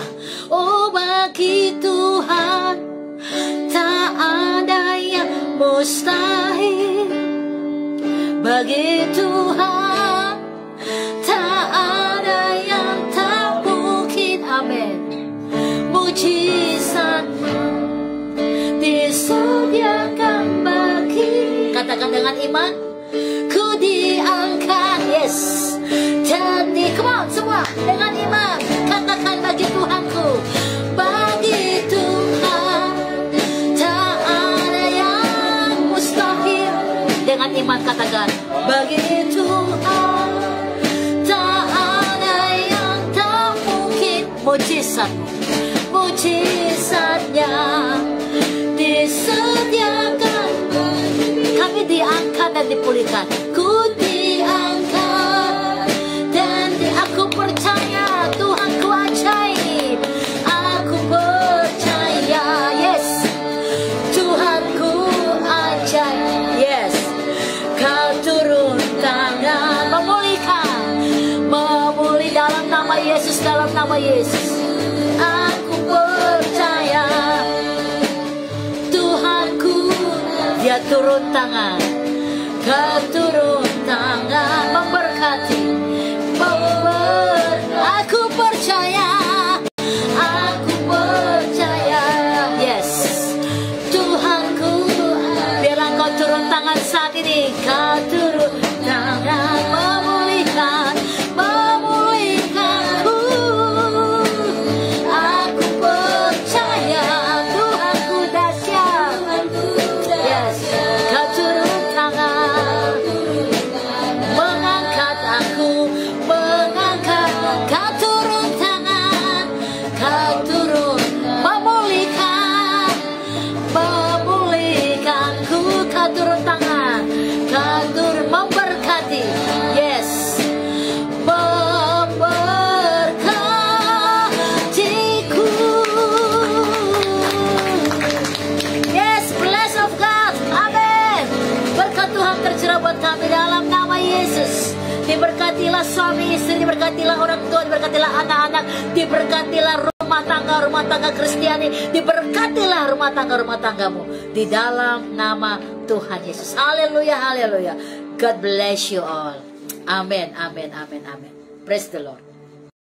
Oh, bagi Tuhan tak ada yang mustahil. Bagi Tuhan tak ada yang tak mungkin. Amin. Mujizat-Mu disediakan bagi. Katakan dengan iman, ku diangkat. Yes. Jadi come on semua dengan iman, katakan bagi Tuhanku, bagi Tuhan tak ada yang mustahil. Dengan iman katakan, bagi Tuhan tak ada yang tak mungkin. Mujizat-Mu, mujizat-Nya disediakan. Kami diangkat dan dipulihkan. Ku diangkat dan aku percaya Tuhanku ajaib. Aku percaya, yes, Tuhanku ajaib. Yes, Kau turun tangan memulihkan, memulih dalam nama Yesus, dalam nama Yesus. Aku percaya Tuhanku, Dia turun tangan, Kau turun tangan memberkati, aku percaya, aku percaya, yes, Tuhanku, biarlah Kau turun tangan saat ini, Kau turun tangan memulihkan, memulihkanku. Aku percaya Tuhanku dahsyat, yes, Kau turun tangan mengangkat aku, mengangkat. Kau turun tangan, Kau turun memulihkan, memulihkanku. Kau turun tangan, Kau turun memberkati, yes, memberkatiku. Yes, bless of God, amin. Berkat Tuhan tercurah buat kami dalam nama Yesus. Diberkatilah suami istri, diberkatilah orang tua, diberkatilah anak-anak, diberkatilah rumah tangga Kristiani, diberkatilah rumah tanggamu di dalam nama Tuhan Yesus. Haleluya, haleluya. God bless you all. Amen, amen, amen, amen. Praise the Lord.